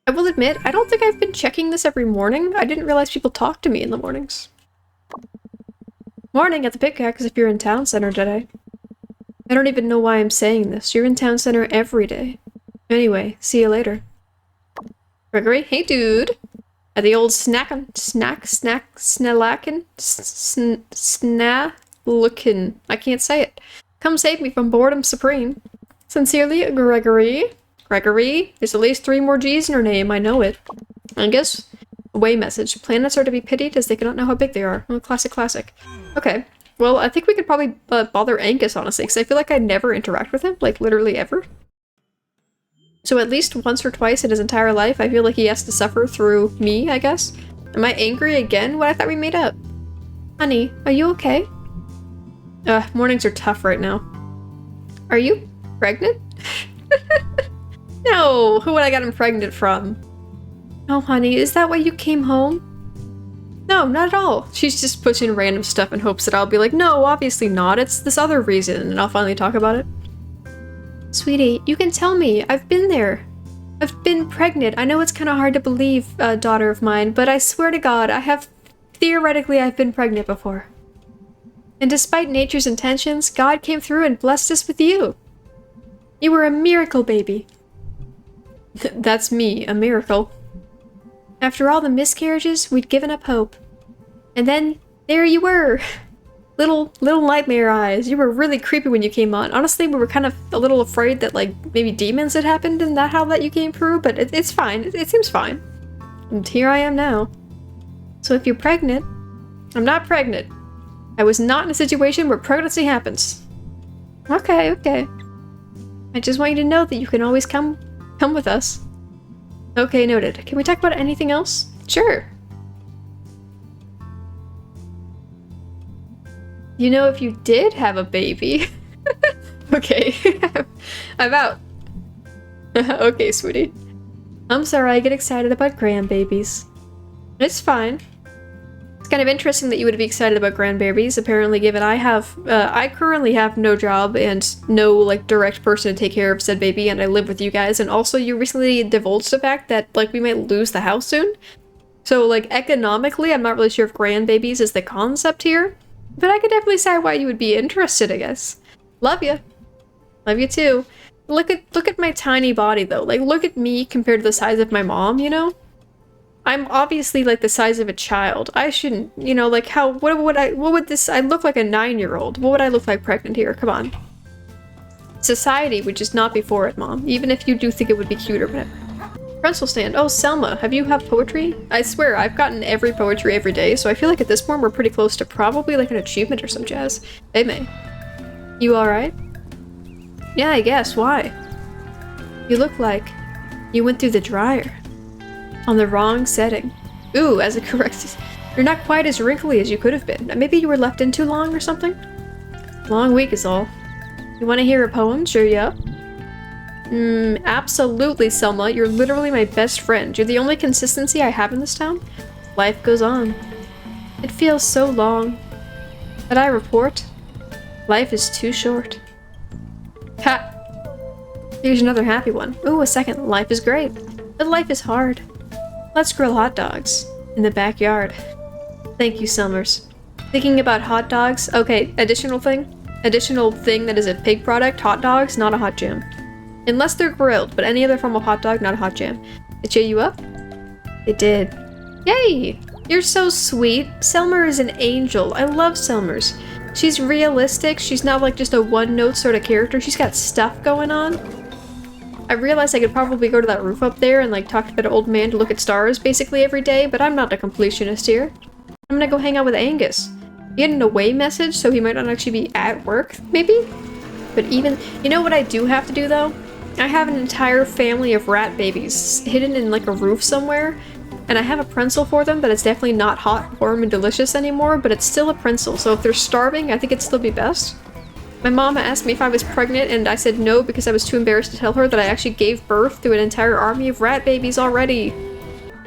I will admit, I don't think I've been checking this every morning. I didn't realize people talk to me in the mornings. Morning at the Pickaxe if you're in Town Center today. I don't even know why I'm saying this. You're in Town Center every day. Anyway, see you later. Gregory, hey dude! At the old snackin', snalookin'. I can't say it. Come save me from boredom supreme. Sincerely, Gregory. Gregory? There's at least 3 more G's in her name, I know it. I guess. Away message. Planets are to be pitied as they cannot know how big they are. Oh, classic. Okay. Well, I think we could probably bother Angus, honestly, because I feel like I never interact with him, like, literally ever. So at least once or twice in his entire life, I feel like he has to suffer through me, I guess. Am I angry again? What I thought we made up. Honey, are you okay? Mornings are tough right now. Are you pregnant? No, who would I gotten pregnant from? Oh, honey, is that why you came home? No, not at all. She's just pushing random stuff in hopes that I'll be like, no, obviously not. It's this other reason, and I'll finally talk about it. Sweetie, you can tell me. I've been there. I've been pregnant. I know it's kind of hard to believe, daughter of mine, but I swear to God, theoretically, I've been pregnant before. And despite nature's intentions, God came through and blessed us with you. You were a miracle, baby. That's me, a miracle. After all the miscarriages, we'd given up hope. And then, there you were! Little nightmare eyes. You were really creepy when you came on. Honestly, we were kind of a little afraid that, like, maybe demons had happened and that how that you came through, but it's fine. It seems fine. And here I am now. So if you're pregnant... I'm not pregnant. I was not in a situation where pregnancy happens. Okay. I just want you to know that you can always come with us. Okay, noted. Can we talk about anything else? Sure. You know, if you did have a baby... Okay. I'm out. Okay, sweetie. I'm sorry I get excited about grandbabies. It's fine. It's kind of interesting that you would be excited about grandbabies, apparently, given I currently have no job and no, like, direct person to take care of said baby, and I live with you guys, and also you recently divulged the fact that, like, we might lose the house soon. So, like, economically, I'm not really sure if grandbabies is the concept here, but I could definitely see why you would be interested, I guess. Love you. Love you too. Look at my tiny body, though. Like, look at me compared to the size of my mom, you know? I'm obviously like the size of a child. I shouldn't, you know, like I look like a 9-year-old. What would I look like pregnant here? Come on. Society would just not be for it, Mom. Even if you do think it would be cute or whatever. Pencil stand. Oh, Selma, have you have poetry? I swear, I've gotten every poetry every day, so I feel like at this point we're pretty close to probably like an achievement or some jazz. Hey, May. You alright? Yeah, I guess. Why? You look like you went through the dryer. On the wrong setting. Ooh, as it corrects. You're not quite as wrinkly as you could have been. Maybe you were left in too long or something? Long week is all. You want to hear a poem? Sure, yeah. Absolutely, Selma. You're literally my best friend. You're the only consistency I have in this town. Life goes on. It feels so long. But I report, life is too short. Ha! Here's another happy one. Ooh, a second. Life is great. But life is hard. Let's grill hot dogs in the backyard. Thank you, Summers. Thinking about hot dogs? Okay, additional thing that is a pig product, hot dogs, not a hot jam. Unless they're grilled, but any other form of hot dog, not a hot jam. It cheer you up? It did. Yay! You're so sweet. Selmer is an angel. I love Selmers. She's realistic. She's not like just a one-note sort of character. She's got stuff going on. I realized I could probably go to that roof up there and like talk to that old man to look at stars basically every day, but I'm not a completionist here. I'm gonna go hang out with Angus. He had an away message, so he might not actually be at work, maybe? But even- you know what I do have to do though? I have an entire family of rat babies hidden in like a roof somewhere, and I have a Prenzel for them, but it's definitely not hot, warm, and delicious anymore, but it's still a Prenzel, so if they're starving, I think it'd still be best. My mom asked me if I was pregnant, and I said no because I was too embarrassed to tell her that I actually gave birth to an entire army of rat babies already.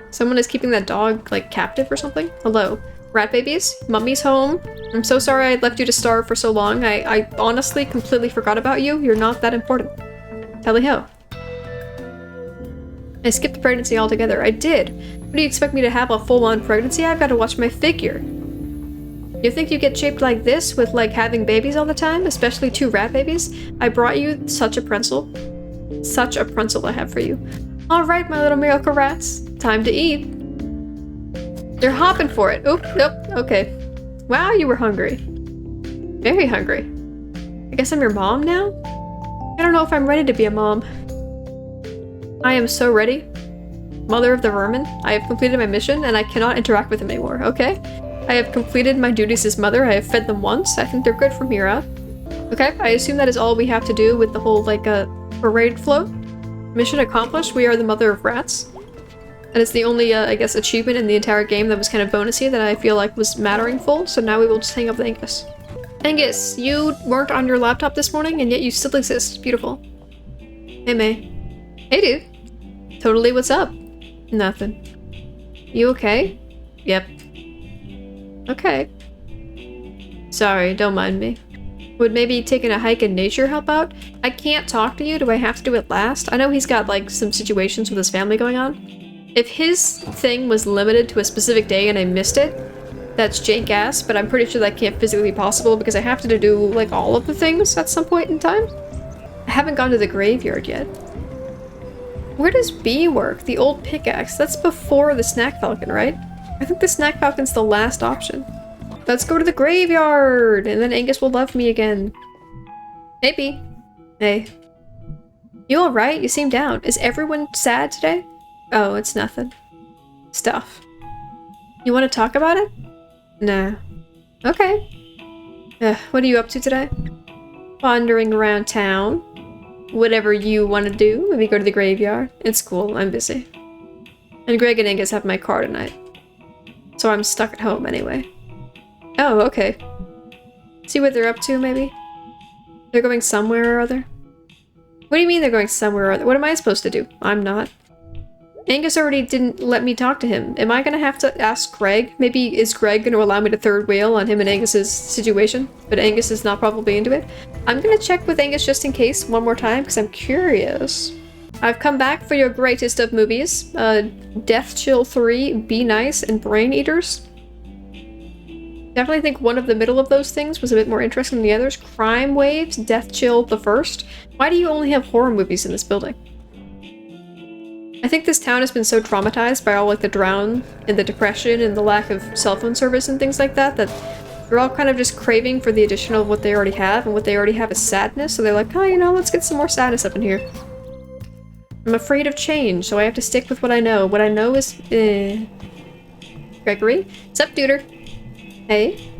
Someone is keeping that dog, like, captive or something? Hello. Rat babies? Mummy's home? I'm so sorry I left you to starve for so long. I honestly completely forgot about you. You're not that important. Tally-ho. I skipped the pregnancy altogether. I did. What do you expect me to have, a full-on pregnancy? I've got to watch my figure. You think you get shaped like this with, like, having babies all the time? Especially 2 rat babies? I brought you such a pretzel. Such a pretzel I have for you. Alright, my little miracle rats. Time to eat. They're hopping for it. Oop, nope, okay. Wow, you were hungry. Very hungry. I guess I'm your mom now? I don't know if I'm ready to be a mom. I am so ready. Mother of the vermin, I have completed my mission and I cannot interact with them anymore, okay? I have completed my duties as mother, I have fed them once, I think they're good from here out. Okay, I assume that is all we have to do with the whole, like, parade float. Mission accomplished, we are the mother of rats. And it's the only, I guess, achievement in the entire game that was kind of bonusy that I feel like was mattering full, so now we will just hang up with Angus. Angus, you weren't on your laptop this morning, and yet you still exist. Beautiful. Hey, May. Hey, dude. Totally, what's up? Nothing. You okay? Yep. Okay. Sorry, don't mind me. Would maybe taking a hike in nature help out? I can't talk to you, do I have to do it last? I know he's got, like, some situations with his family going on. If his thing was limited to a specific day and I missed it, that's jank ass, but I'm pretty sure that can't physically be possible because I have to do, like, all of the things at some point in time. I haven't gone to the graveyard yet. Where does B work? The old pickaxe. That's before the snack falcon, right? I think the snack falcon's the last option. Let's go to the graveyard! And then Angus will love me again. Hey, B. Hey. You alright? You seem down. Is everyone sad today? Oh, it's nothing. Stuff. You want to talk about it? Nah. Okay. What are you up to today? Wandering around town. Whatever you want to do. Maybe go to the graveyard. It's cool. I'm busy. And Greg and Angus have my car tonight. So I'm stuck at home anyway. Oh, okay. See what they're up to, maybe? They're going somewhere or other? What do you mean they're going somewhere or other? What am I supposed to do? I'm not. Angus already didn't let me talk to him. Am I gonna have to ask Greg? Maybe is Greg gonna allow me to third wheel on him and Angus's situation? But Angus is not probably into it. I'm gonna check with Angus just in case one more time because I'm curious. I've come back for your greatest of movies. Death Chill 3, Be Nice, and Brain Eaters. Definitely think one of the middle of those things was a bit more interesting than the others. Crime Waves, Death Chill the first. Why do you only have horror movies in this building? I think this town has been so traumatized by all, like, the drown and the depression and the lack of cell phone service and things like that they're all kind of just craving for the additional of what they already have, and what they already have is sadness, so they're like, oh, you know, let's get some more sadness up in here. I'm afraid of change, so I have to stick with what I know. What I know is, Gregory? What's up, duder? Hey?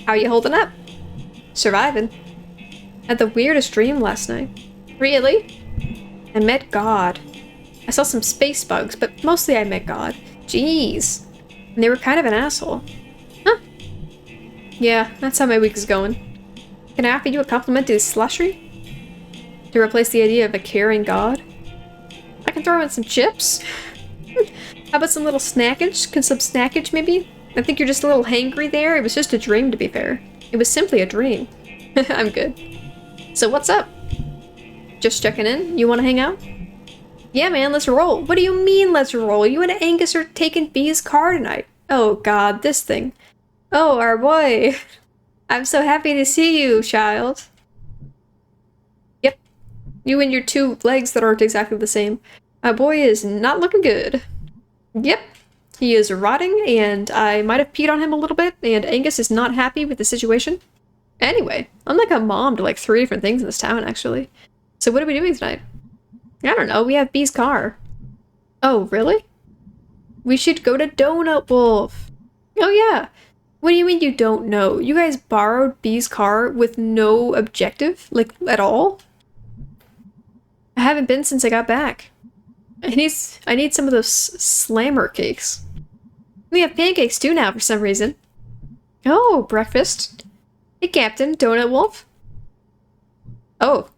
How you holding up? Surviving. Had the weirdest dream last night. Really? I met God. I saw some space bugs, but mostly I met God. Jeez. And they were kind of an asshole. Huh. Yeah, that's how my week is going. Can I offer you a complimentary slushy? To replace the idea of a caring God? I can throw in some chips. How about some little snackage? Can some snackage, maybe? I think you're just a little hangry there. It was just a dream, to be fair. It was simply a dream. I'm good. So what's up? Just checking in? You want to hang out? Yeah, man, let's roll. What do you mean, let's roll? You and Angus are taking B's car tonight. Oh, God, this thing. Oh, our boy. I'm so happy to see you, child. Yep. You and your 2 legs that aren't exactly the same. Our boy is not looking good. Yep. He is rotting, and I might have peed on him a little bit, and Angus is not happy with the situation. Anyway, I'm like a mom to like 3 different things in this town, actually. So what are we doing tonight? I don't know, we have B's car. Oh, really? We should go to Donut Wolf. Oh yeah. What do you mean you don't know? You guys borrowed B's car with no objective? Like, at all? I haven't been since I got back. I need some of those slammer cakes. We have pancakes too now for some reason. Oh, breakfast. Hey, Captain, Donut Wolf. Oh.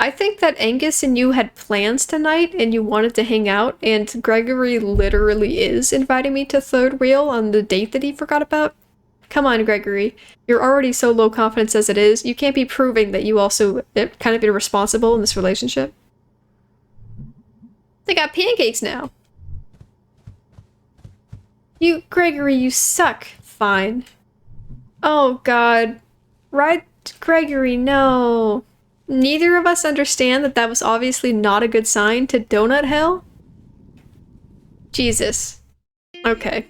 I think that Angus and you had plans tonight and you wanted to hang out, and Gregory literally is inviting me to third wheel on the date that he forgot about. Come on, Gregory. You're already so low confidence as it is. You can't be proving that you also kind of irresponsible in this relationship. They got pancakes now. You, Gregory, you suck. Fine. Oh god. Right, Gregory, no. Neither of us understand that that was obviously not a good sign to Donut Hell? Jesus. Okay.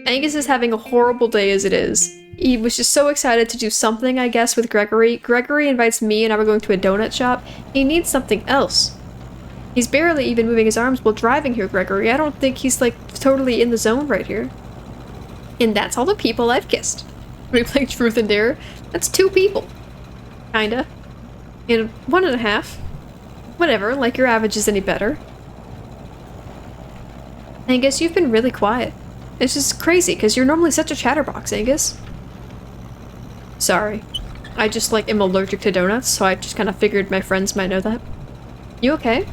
Angus is having a horrible day as it is. He was just so excited to do something, I guess, with Gregory. Gregory invites me and I were going to a donut shop. He needs something else. He's barely even moving his arms while driving here, Gregory. I don't think he's, like, totally in the zone right here. And that's all the people I've kissed. We play Truth and Dare. That's 2 people. Kinda. And 1.5. Whatever, like your average is any better. Angus, you've been really quiet. It's just crazy, because you're normally such a chatterbox, Angus. Sorry. I just, like, am allergic to donuts, so I just kind of figured my friends might know that. You okay?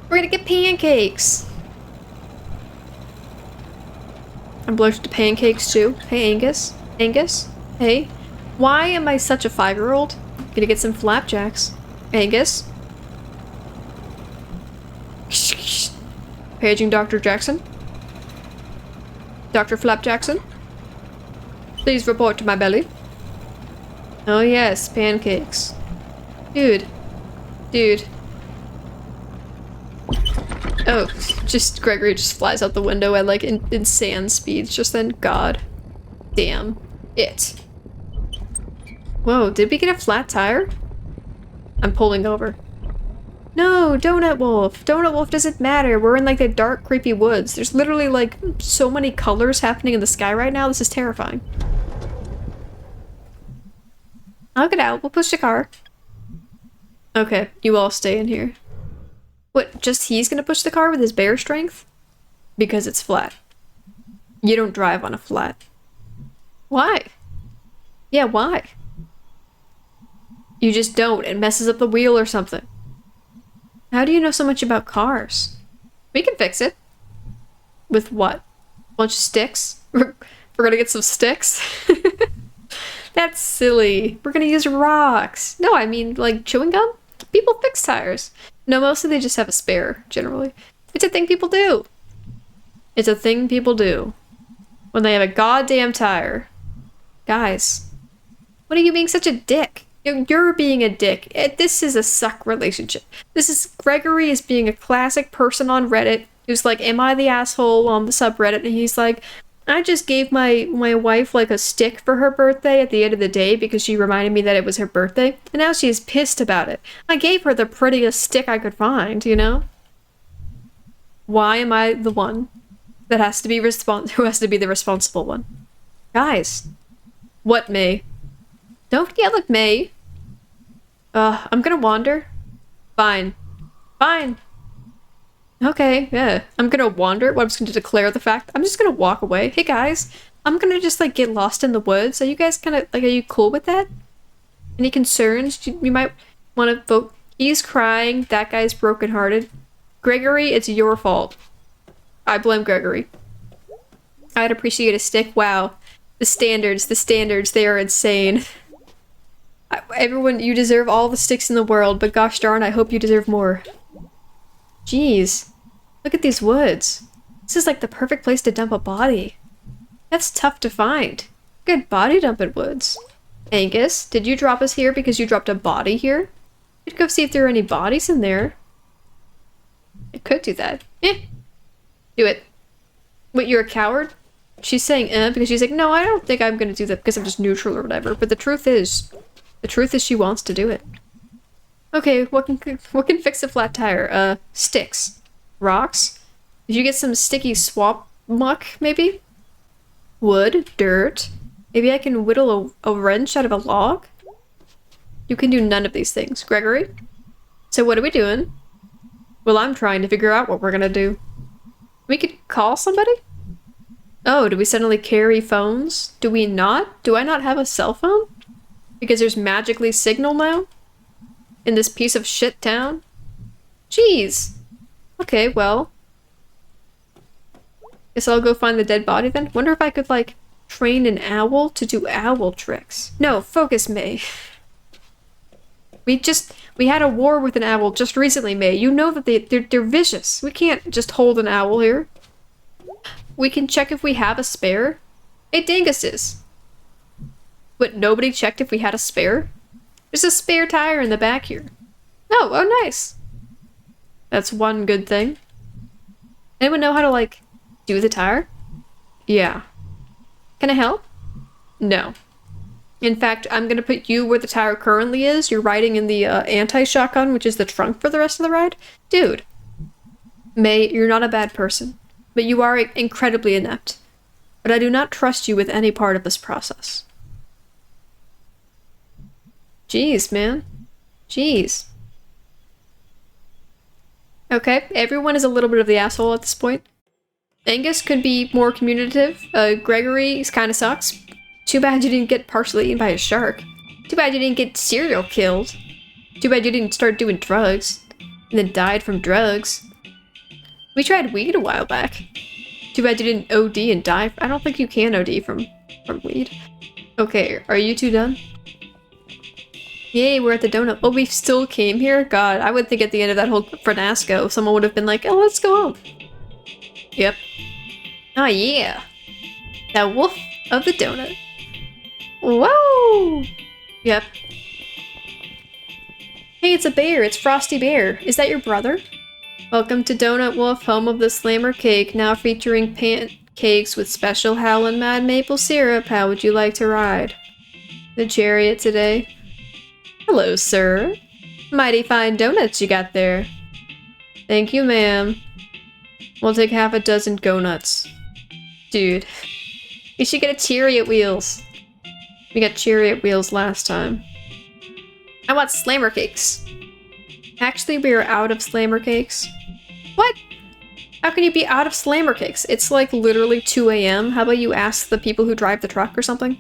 We're gonna get pancakes! I'm allergic to pancakes, too. Hey, Angus? Angus? Hey? Why am I such a 5-year-old? Gonna get some flapjacks. Angus? Paging Dr. Jackson? Dr. Flap Jackson? Please report to my belly. Oh yes, pancakes. Dude. Dude. Oh, just Gregory just flies out the window at like insane speeds just then. God. Damn. It. Whoa, did we get a flat tire? I'm pulling over. No, Donut Wolf. Donut Wolf doesn't matter. We're in like the dark, creepy woods. There's literally like so many colors happening in the sky right now. This is terrifying. I'll get out. We'll push the car. Okay, you all stay in here. What, just he's gonna push the car with his bear strength? Because it's flat. You don't drive on a flat. Why? Yeah, why? You just don't. It messes up the wheel or something. How do you know so much about cars? We can fix it. With what? A bunch of sticks? We're gonna get some sticks? That's silly. We're gonna use rocks. No, I mean, like, chewing gum? People fix tires. No, mostly they just have a spare, generally. It's a thing people do. It's a thing people do. When they have a goddamn tire. Guys. What are you being such a dick? You're being a dick. This is a suck relationship. This is Gregory is being a classic person on Reddit who's like, am I the asshole on the subreddit? And he's like, I just gave my wife like a stick for her birthday at the end of the day because she reminded me that it was her birthday. And now she's pissed about it. I gave her the prettiest stick I could find, you know? Why am I the one that has to be who has to be the responsible one? Guys. What, May? Don't yell at May. I'm gonna wander. Fine. Fine. Okay, yeah. I'm gonna wander. Well, I'm just gonna declare the fact. I'm just gonna walk away. Hey guys, I'm gonna just like get lost in the woods. Are you guys kind of like, are you cool with that? Any concerns? You might want to vote. He's crying. That guy's brokenhearted. Gregory, it's your fault. I blame Gregory. I'd appreciate a stick. Wow. The standards, they are insane. Everyone, you deserve all the sticks in the world, but gosh darn, I hope you deserve more. Jeez. Look at these woods. This is like the perfect place to dump a body. That's tough to find. Good body dumping woods. Angus, did you drop us here because you dropped a body here? You'd go see if there are any bodies in there. I could do that. Eh. Do it. Wait, you're a coward? She's saying because she's like, no, I don't think I'm gonna do that because I'm just neutral or whatever. But the truth is she wants to do it. Okay, what can fix a flat tire? Sticks. Rocks? Did you get some sticky swamp muck, maybe? Wood? Dirt? Maybe I can whittle a wrench out of a log? You can do none of these things, Gregory. So what are we doing? Well, I'm trying to figure out what we're gonna do. We could call somebody? Oh, do we suddenly carry phones? Do we not? Do I not have a cell phone? Because there's magically signal now? In this piece of shit town? Jeez. Okay, well. Guess I'll go find the dead body then. Wonder if I could, like, train an owl to do owl tricks. No, focus, May. We had a war with an owl just recently, May. You know that they're vicious. We can't just hold an owl here. We can check if we have a spare. Hey, Dingus is. But nobody checked if we had a spare? There's a spare tire in the back here. Oh, nice. That's one good thing. Anyone know how to, like, do the tire? Yeah. Can I help? No. In fact, I'm gonna put you where the tire currently is. You're riding in the anti-shotgun, which is the trunk for the rest of the ride. Dude. May, you're not a bad person, but you are incredibly inept. But I do not trust you with any part of this process. Jeez, man. Jeez. Okay, everyone is a little bit of the asshole at this point. Angus could be more communicative. Gregory kind of sucks. Too bad you didn't get partially eaten by a shark. Too bad you didn't get serial killed. Too bad you didn't start doing drugs. And then died from drugs. We tried weed a while back. Too bad you didn't OD and die. I don't think you can OD from weed. Okay, are you two done? Yay, we're at the donut. Oh, we still came here? God, I would think at the end of that whole Frenasco, someone would have been like, oh, let's go home. Yep. Oh, yeah. That wolf of the donut. Whoa! Yep. Hey, it's a bear. It's Frosty Bear. Is that your brother? Welcome to Donut Wolf, home of the Slammer Cake, now featuring pancakes with special Howlin' Mad Maple syrup. How would you like to ride? The chariot today. Hello, sir. Mighty fine donuts you got there. Thank you, ma'am. We'll take half a dozen go-nuts. Dude. You should get a chariot wheels. We got chariot wheels last time. I want Slammer cakes. Actually, we are out of Slammer cakes. What? How can you be out of Slammer cakes? It's like literally 2 a.m. How about you ask the people who drive the truck or something?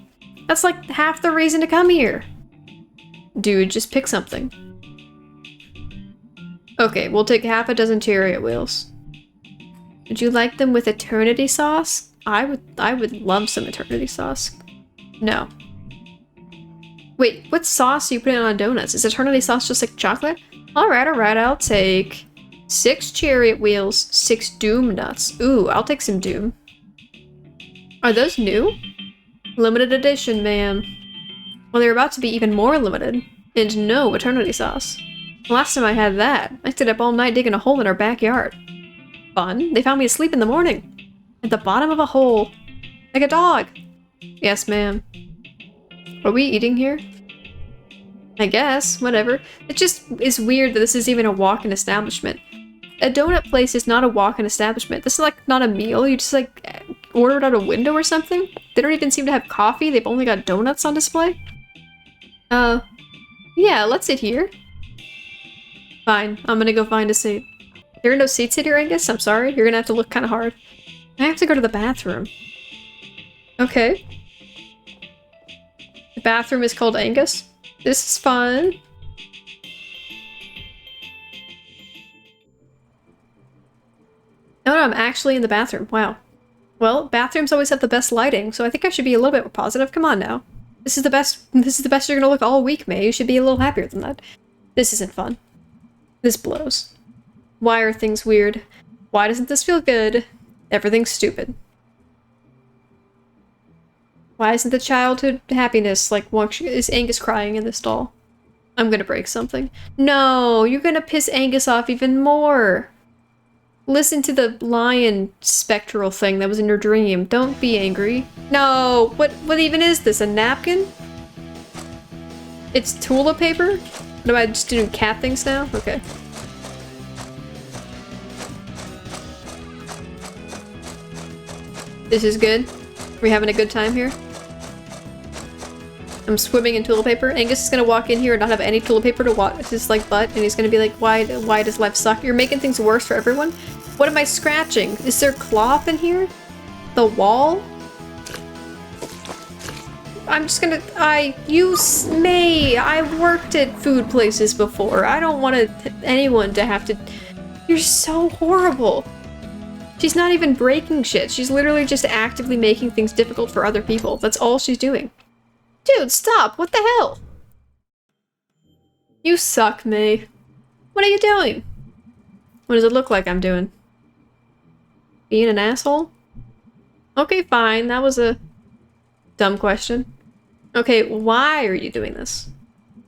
That's like half the reason to come here. Dude, just pick something. Okay, we'll take half a dozen chariot wheels. Would you like them with eternity sauce? I would love some eternity sauce. No. Wait, what sauce are you putting on donuts? Is eternity sauce just like chocolate? Alright, I'll take 6 chariot wheels, 6 doom nuts. Ooh, I'll take some doom. Are those new? Limited edition, ma'am. Well, they're about to be even more limited. And no eternity sauce. Last time I had that, I stayed up all night digging a hole in our backyard. Fun. They found me asleep in the morning. At the bottom of a hole. Like a dog. Yes, ma'am. Are we eating here? I guess. Whatever. It just is weird that this is even a walk-in establishment. A donut place is not a walk-in establishment. This is like not a meal. You just like order it out a window or something. They don't even seem to have coffee. They've only got donuts on display. Yeah, let's sit here. Fine. I'm gonna go find a seat. There are no seats here, Angus? I'm sorry. You're gonna have to look kind of hard. I have to go to the bathroom. Okay. The bathroom is called Angus. This is fun. No, I'm actually in the bathroom. Wow. Well, bathrooms always have the best lighting, so I think I should be a little bit more positive. Come on now. This is the best you're gonna look all week, May. You should be a little happier than that. This isn't fun. This blows. Why are things weird? Why doesn't this feel good? Everything's stupid. Why isn't the childhood happiness like is Angus crying in this stall? I'm gonna break something. No, you're gonna piss Angus off even more. Listen to the lion spectral thing that was in your dream. Don't be angry. No, what even is this? A napkin? It's toilet paper? What, am I just doing cat things now? Okay. This is good. Are we having a good time here? I'm swimming in toilet paper. Angus is gonna walk in here and not have any toilet paper to wash his like butt, and he's gonna be like, why does life suck? You're making things worse for everyone. What am I scratching? Is there cloth in here? The wall? I'm just gonna, May, I've worked at food places before. I don't want anyone to have to, you're so horrible. She's not even breaking shit. She's literally just actively making things difficult for other people. That's all she's doing. Dude, stop! What the hell? You suck, May. What are you doing? What does it look like I'm doing? Being an asshole? Okay, fine. That was a dumb question. Okay, why are you doing this?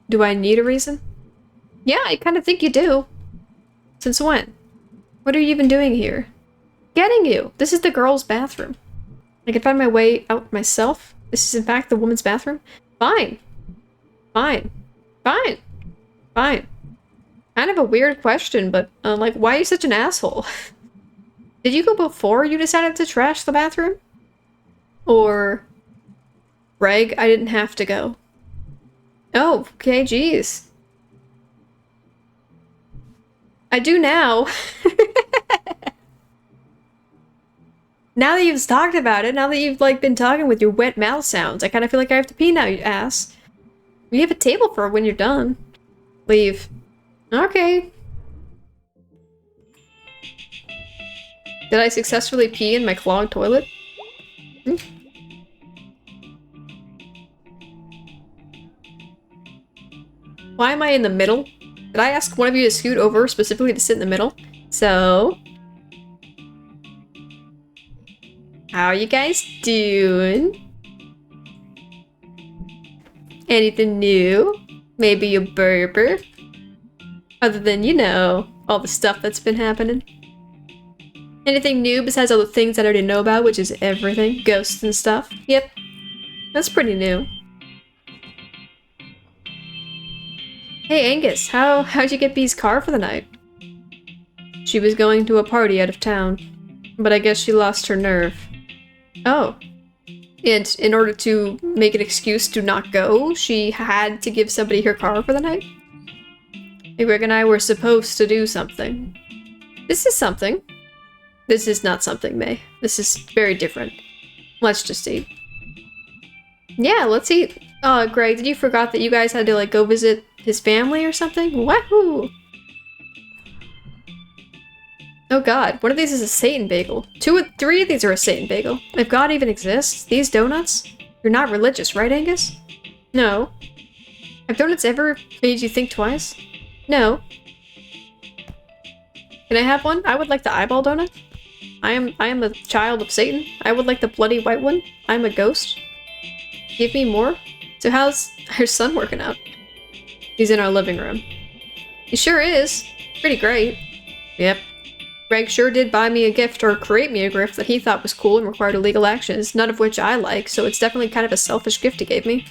Do I need a reason? Yeah, I kind of think you do. Since when? What are you even doing here? Getting you! This is the girls' bathroom. I can find my way out myself. This is in fact the woman's bathroom. Fine. Fine. Fine. Fine. Kind of a weird question, but like, why are you such an asshole? Did you go before you decided to trash the bathroom? Or... Greg, I didn't have to go. Oh, okay, geez. I do now. Now that you've talked about it, now that you've, like, been talking with your wet mouth sounds, I kind of feel like I have to pee now, you ass. We have a table for when you're done. Leave. Okay. Did I successfully pee in my clogged toilet? Hmm? Why am I in the middle? Did I ask one of you to scoot over specifically to sit in the middle? So... How are you guys doing? Anything new? Maybe a burper? Other than, you know, all the stuff that's been happening. Anything new besides all the things I already know about, which is everything? Ghosts and stuff? Yep. That's pretty new. Hey Angus, how'd you get Bee's car for the night? She was going to a party out of town, but I guess she lost her nerve. Oh. And in order to make an excuse to not go, she had to give somebody her car for the night? Hey, Greg and I were supposed to do something. This is something. This is not something, May. This is very different. Let's just eat. Yeah, let's eat. Greg, did you forgot that you guys had to, like, go visit his family or something? Wahoo! Oh god, one of these is a Satan bagel. 3 of these are a Satan bagel. If God even exists, these donuts? You're not religious, right, Angus? No. Have donuts ever made you think twice? No. Can I have one? I would like the eyeball donut. I am a child of Satan. I would like the bloody white one. I'm a ghost. Give me more. So how's our son working out? He's in our living room. He sure is. Pretty great. Yep. Greg sure did buy me a gift or create me a gift that he thought was cool and required illegal actions, none of which I like, so it's definitely kind of a selfish gift he gave me.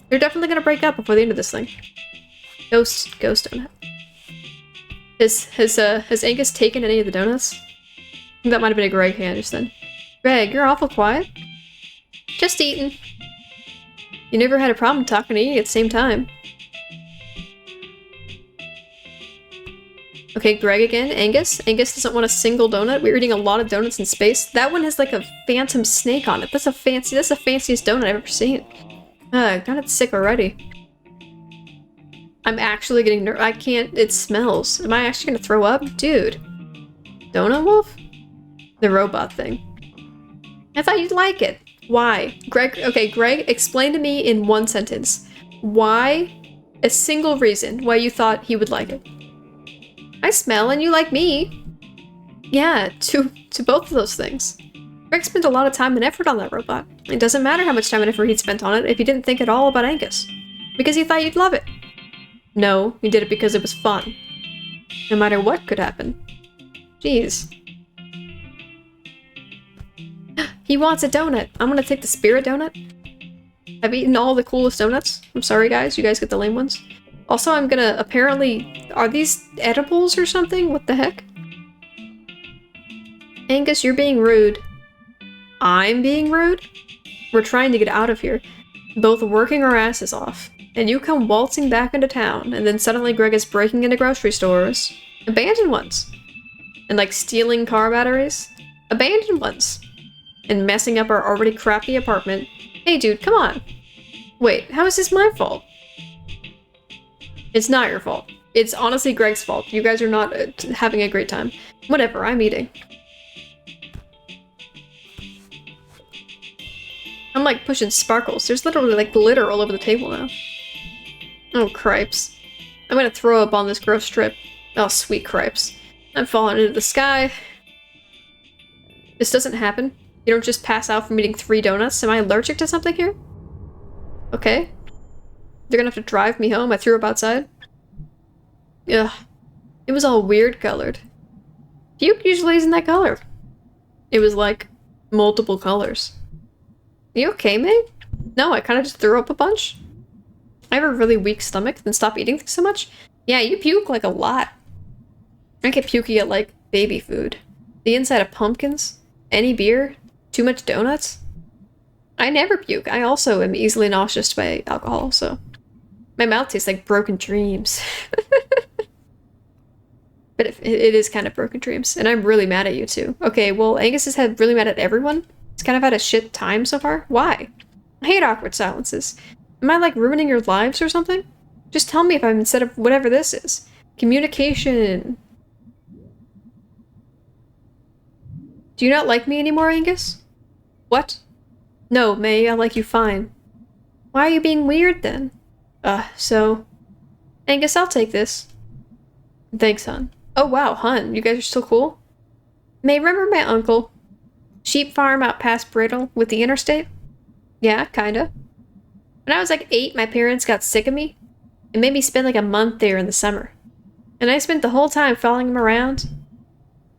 They're definitely gonna break up before the end of this thing. Ghost donut. Has Angus taken any of the donuts? I think that might have been a Greg hand just then. Greg, you're awful quiet. Just eating. You never had a problem talking and eating at the same time. Okay, Greg again. Angus? Angus doesn't want a single donut. We're eating a lot of donuts in space. That one has like a phantom snake on it. That's the fanciest donut I've ever seen. Ugh, God, it's sick already. I'm actually getting I can't, it smells. Am I actually gonna throw up? Dude. Donut Wolf? The robot thing. I thought you'd like it. Why? Greg, okay, Greg, explain to me in one sentence. Why, a single reason why you thought he would like it. I smell and you like me. Yeah, to both of those things. Greg spent a lot of time and effort on that robot. It doesn't matter how much time and effort he'd spent on it if he didn't think at all about Angus. Because he thought you'd love it. No, he did it because it was fun. No matter what could happen. Jeez. He wants a donut. I'm gonna take the spirit donut. I've eaten all the coolest donuts. I'm sorry guys, you guys get the lame ones. Also, I'm gonna apparently... Are these edibles or something? What the heck? Angus, you're being rude. I'm being rude? We're trying to get out of here. Both working our asses off. And you come waltzing back into town, and then suddenly Greg is breaking into grocery stores. Abandoned ones. And like stealing car batteries. Abandoned ones. And messing up our already crappy apartment. Hey dude, come on. Wait, how is this my fault? It's not your fault. It's honestly Greg's fault. You guys are not having a great time. Whatever, I'm eating. I'm like pushing sparkles. There's literally like glitter all over the table now. Oh, cripes. I'm gonna throw up on this gross strip. Oh, sweet cripes. I'm falling into the sky. This doesn't happen. You don't just pass out from eating 3 donuts. Am I allergic to something here? Okay. They're gonna have to drive me home. I threw up outside. Ugh. It was all weird colored. Puke usually isn't that color. It was like multiple colors. You okay, May? No, I kind of just threw up a bunch. I have a really weak stomach, then stop eating things so much. Yeah, you puke like a lot. I get pukey at like baby food. The inside of pumpkins. Any beer. Too much donuts. I never puke. I also am easily nauseous by alcohol, so... My mouth tastes like broken dreams. But it is kind of broken dreams, and I'm really mad at you too. Okay, well, Angus has had really mad at everyone. He's kind of had a shit time so far. Why? I hate awkward silences. Am I like ruining your lives or something? Just tell me if I'm instead of whatever this is. Communication. Do you not like me anymore, Angus? What? No, May, I like you fine. Why are you being weird then? So... Angus, I'll take this. Thanks, hon. Oh wow, hun, you guys are still cool? May, remember my uncle? Sheep farm out past Brittle with the interstate? Yeah, kinda. When I was like 8, my parents got sick of me and made me spend like a month there in the summer. And I spent the whole time following him around.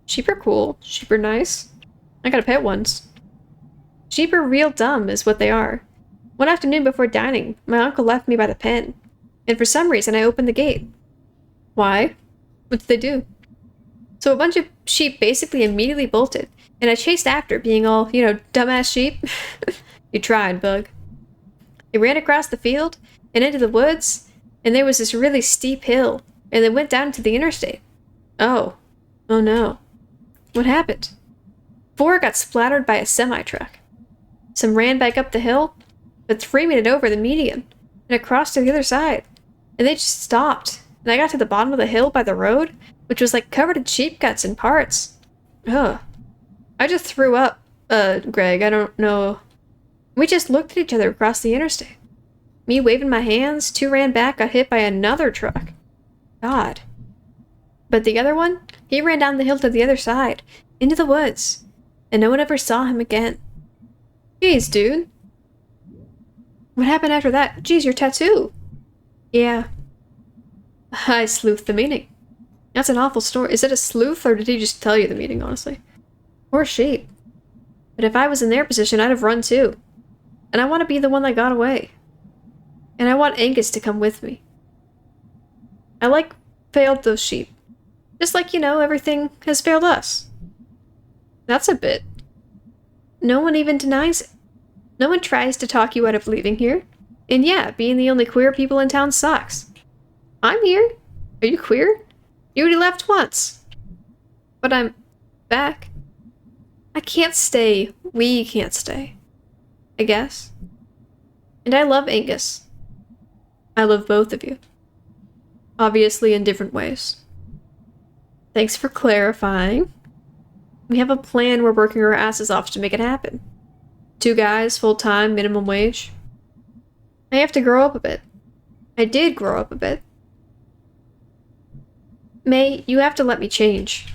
Sheep are cool. Sheep are nice. I got a pet once. Sheep are real dumb is what they are. One afternoon before dining, my uncle left me by the pen. And for some reason I opened the gate. Why? What did they do? So a bunch of sheep basically immediately bolted, and I chased after, being all, you know, dumbass sheep. You tried, Bug. They ran across the field, and into the woods, and there was this really steep hill, and they went down to the interstate. Oh. Oh no. What happened? 4 got splattered by a semi-truck. Some ran back up the hill, but 3 made it over the median, and across to the other side. And they just stopped. And I got to the bottom of the hill by the road, which was like covered in sheep guts and parts. Ugh. I just threw up, Greg, I don't know. We just looked at each other across the interstate. Me waving my hands, 2 ran back, got hit by another truck. God. But the other one, he ran down the hill to the other side, into the woods, and no one ever saw him again. Jeez, dude. What happened after that? Jeez, your tattoo. Yeah. I sleuthed the meaning. That's an awful story. Is it a sleuth, or did he just tell you the meaning, honestly? Poor sheep. But if I was in their position, I'd have run too. And I want to be the one that got away. And I want Angus to come with me. I failed those sheep. Just like, you know, everything has failed us. That's a bit. No one even denies it. No one tries to talk you out of leaving here. And yeah, being the only queer people in town sucks. I'm here. Are you queer? You already left once. But I'm back. I can't stay. We can't stay. I guess. And I love Angus. I love both of you. Obviously in different ways. Thanks for clarifying. We have a plan we're working our asses off to make it happen. 2 guys, full-time, minimum wage. I have to grow up a bit. I did grow up a bit. May, you have to let me change.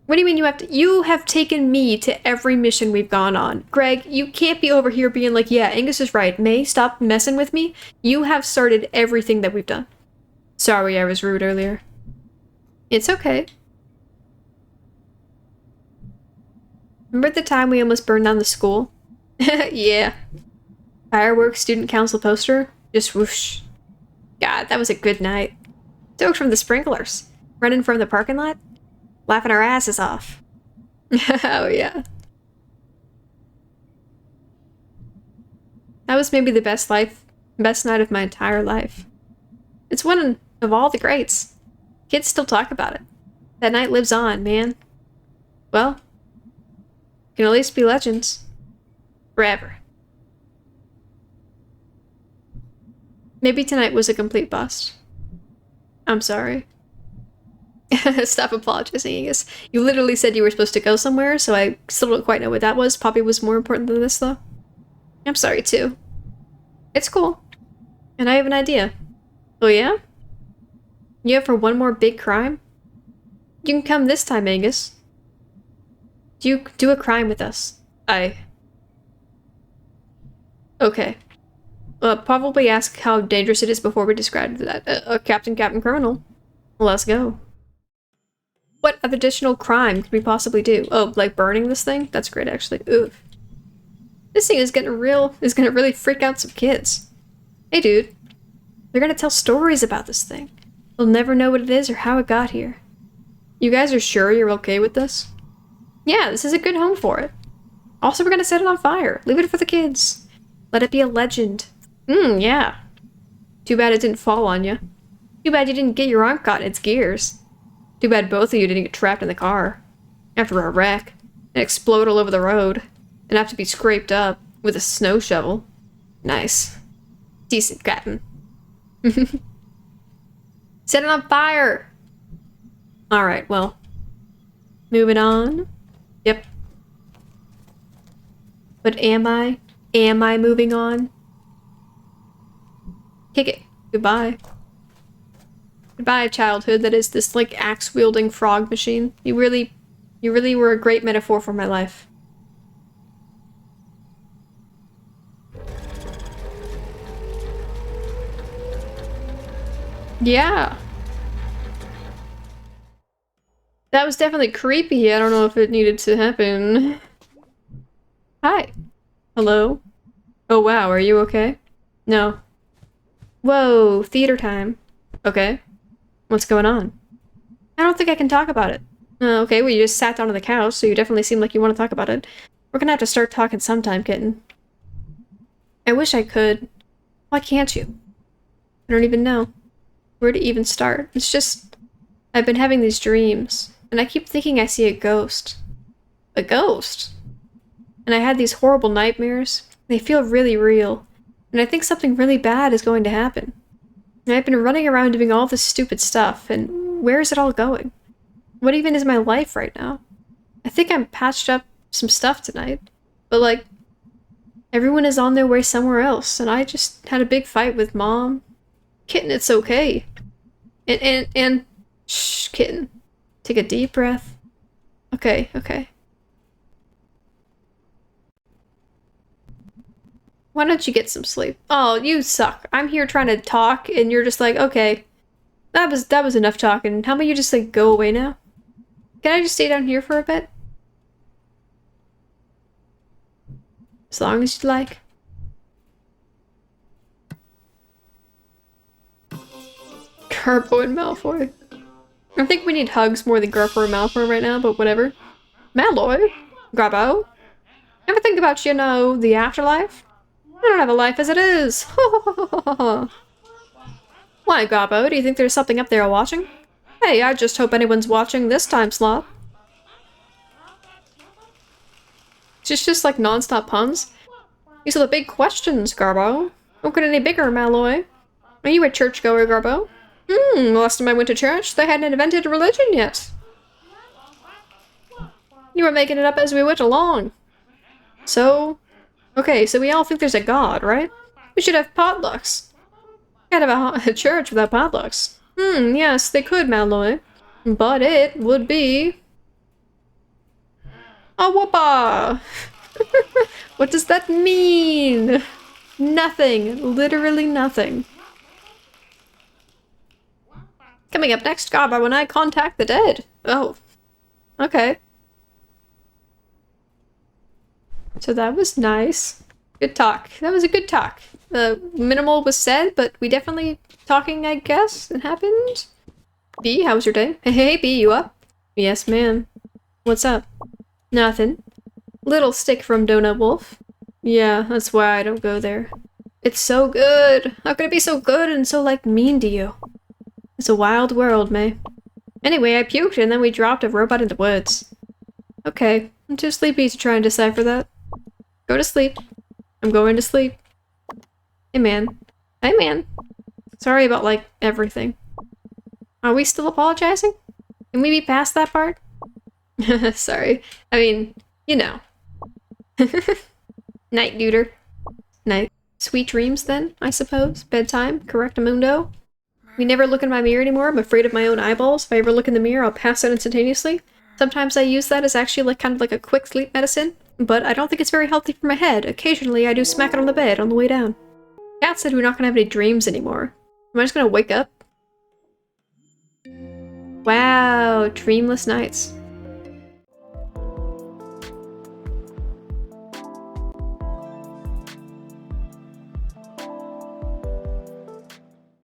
What do you mean you have to? You have taken me to every mission we've gone on. Greg, you can't be over here being like, yeah, Angus is right. May, stop messing with me. You have started everything that we've done. Sorry I was rude earlier. It's okay. Remember the time we almost burned down the school? Yeah. Fireworks, student council poster. Just whoosh. God, that was a good night. Stoked from the sprinklers. Running from the parking lot. Laughing our asses off. Oh, yeah. That was maybe the best night of my entire life. It's one of all the greats. Kids still talk about it. That night lives on, man. Well, can at least be legends. Forever. Maybe tonight was a complete bust. I'm sorry. Stop apologizing, Angus. You literally said you were supposed to go somewhere, so I still don't quite know what that was. Poppy was more important than this, though. I'm sorry, too. It's cool. And I have an idea. Oh, yeah? You up for one more big crime? You can come this time, Angus. Do a crime with us. Okay. Probably ask how dangerous it is before we describe that. Captain Criminal. Let's go. What additional crime could we possibly do? Oh, like burning this thing? That's great, actually. Oof. This thing is gonna really freak out some kids. Hey, dude. They're gonna tell stories about this thing. They'll never know what it is or how it got here. You guys are sure you're okay with this? Yeah, this is a good home for it. Also, we're gonna set it on fire. Leave it for the kids. Let it be a legend. Yeah. Too bad it didn't fall on you. Too bad you didn't get your arm caught in its gears. Too bad both of you didn't get trapped in the car. After a wreck, and explode all over the road, and have to be scraped up with a snow shovel. Nice. Decent, Captain. Set it on fire! Alright, well. Moving on. Yep. But am I? Am I moving on? Kick it. Goodbye. Goodbye, childhood that is this, like, axe-wielding frog machine. You really were a great metaphor for my life. Yeah. That was definitely creepy. I don't know if it needed to happen. Hi. Hello? Oh wow, are you okay? No. Whoa, theater time. Okay. What's going on? I don't think I can talk about it. Okay, well you just sat down on the couch, so you definitely seem like you want to talk about it. We're gonna have to start talking sometime, kitten. I wish I could. Why can't you? I don't even know where to even start. It's just, I've been having these dreams, and I keep thinking I see a ghost. A ghost? And I had these horrible nightmares. They feel really real, and I think something really bad is going to happen. And I've been running around doing all this stupid stuff, and where is it all going? What even is my life right now? I think I'm patched up some stuff tonight, but like, everyone is on their way somewhere else, and I just had a big fight with Mom. Kitten, it's okay. And shh, kitten. Take a deep breath. Okay, okay. Why don't you get some sleep? Oh, you suck. I'm here trying to talk, and you're just like, okay. That was enough talking. How about you just, like, go away now? Can I just stay down here for a bit? As long as you'd like. Garbo and Malfoy. I think we need hugs more than Garbo and Malfoy right now, but whatever. Malloy? Garbo? Ever think about, you know, the afterlife? I don't have a life as it is. Why, Garbo? Do you think there's something up there watching? Hey, I just hope anyone's watching this time slot. Just like non-stop puns. These are the big questions, Garbo. Don't get any bigger, Malloy. Are you a churchgoer, Garbo? Last time I went to church, they hadn't invented a religion yet. You were making it up as we went along. So... Okay, so we all think there's a god, right? We should have potlucks. Can't have a church without potlucks. Yes, they could, Malloy. But it would be... a whoopa! What does that mean? Nothing. Literally nothing. Coming up next, Garbo and I contact the dead. Oh. Okay. So that was nice. Good talk. That was a good talk. Minimal was said, but we definitely talking, I guess, it happened. B, how was your day? Hey, B, you up? Yes, ma'am. What's up? Nothing. Little stick from Donut Wolf. Yeah, that's why I don't go there. It's so good. How could it be so good and so, like, mean to you? It's a wild world, May. Anyway, I puked and then we dropped a robot in the woods. Okay, I'm too sleepy to try and decipher that. Go to sleep. I'm going to sleep. Hey, man. Hey, man. Sorry about, like, everything. Are we still apologizing? Can we be past that part? Sorry. I mean, you know. Night, duder. Night. Sweet dreams, then, I suppose. Bedtime. Correctamundo. We never look in my mirror anymore. I'm afraid of my own eyeballs. If I ever look in the mirror, I'll pass out instantaneously. Sometimes I use that as actually like kind of like a quick sleep medicine, but I don't think it's very healthy for my head. Occasionally, I do smack it on the bed on the way down. Cat said we're not gonna have any dreams anymore. Am I just gonna wake up? Wow, dreamless nights.